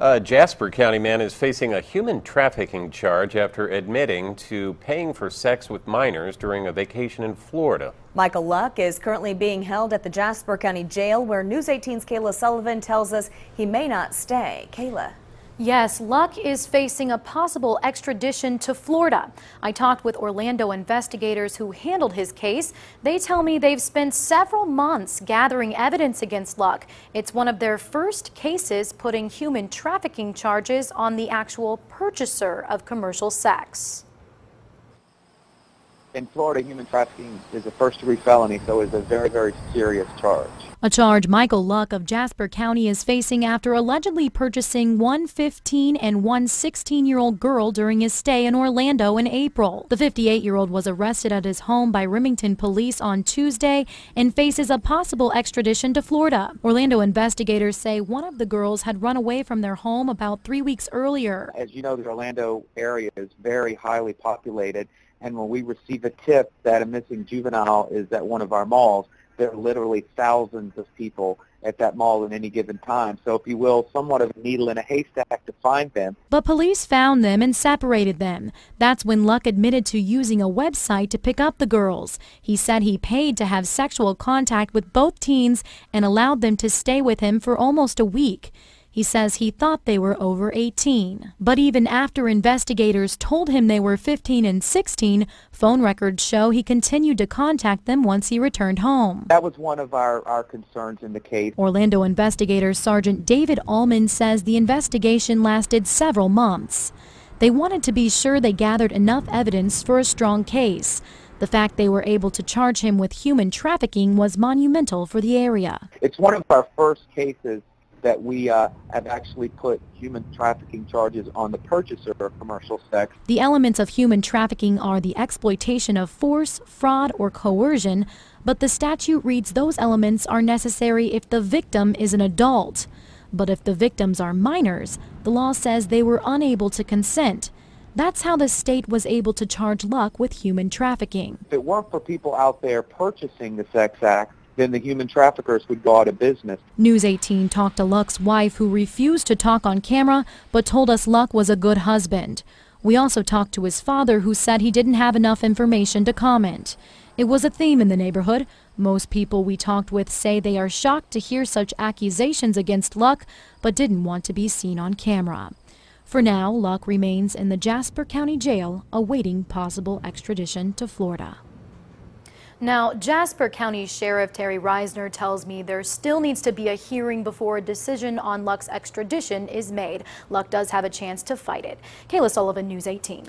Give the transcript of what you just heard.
A Jasper County man is facing a human trafficking charge after admitting to paying for sex with minors during a vacation in Florida. Michael Luck is currently being held at the Jasper County Jail, where News 18's Kayla Sullivan tells us he may not stay. Kayla. Yes, Luck is facing a possible extradition to Florida. I talked with Orlando investigators who handled his case. They tell me they've spent several months gathering evidence against Luck. It's one of their first cases putting human trafficking charges on the actual purchaser of commercial sex. In Florida, human trafficking is a first-degree felony, so it's a very, very serious charge. A charge Michael Luck of Jasper County is facing after allegedly purchasing one 15- and one 16-year-old girl during his stay in Orlando in April. The 58-year-old was arrested at his home by Remington police on Tuesday and faces a possible extradition to Florida. Orlando investigators say one of the girls had run away from their home about 3 weeks earlier. As you know, the Orlando area is very highly populated, and when we receive a tip that a missing juvenile is at one of our malls, there are literally thousands of people at that mall at any given time. So, if you will, somewhat of a needle in a haystack to find them. But police found them and separated them. That's when Luck admitted to using a website to pick up the girls. He said he paid to have sexual contact with both teens and allowed them to stay with him for almost a week. He says he thought they were over 18. But even after investigators told him they were 15 and 16, phone records show he continued to contact them once he returned home. That was one of our concerns in the case. Orlando investigator Sergeant David Allman says the investigation lasted several months. They wanted to be sure they gathered enough evidence for a strong case. The fact they were able to charge him with human trafficking was monumental for the area. It's one of our first cases that we have actually put human trafficking charges on the purchaser of commercial sex. The elements of human trafficking are the exploitation of force, fraud, or coercion, but the statute reads those elements are necessary if the victim is an adult. But if the victims are minors, the law says they were unable to consent. That's how the state was able to charge Luck with human trafficking. If it weren't for people out there purchasing the sex act, then the human traffickers would go out of business. News 18 talked to Luck's wife, who refused to talk on camera but told us Luck was a good husband. We also talked to his father, who said he didn't have enough information to comment. It was a theme in the neighborhood. Most people we talked with say they are shocked to hear such accusations against Luck but didn't want to be seen on camera. For now, Luck remains in the Jasper County Jail awaiting possible extradition to Florida. Now, Jasper County Sheriff Terry Reisner tells me there still needs to be a hearing before a decision on Luck's extradition is made. Luck does have a chance to fight it. Kayla Sullivan, News 18.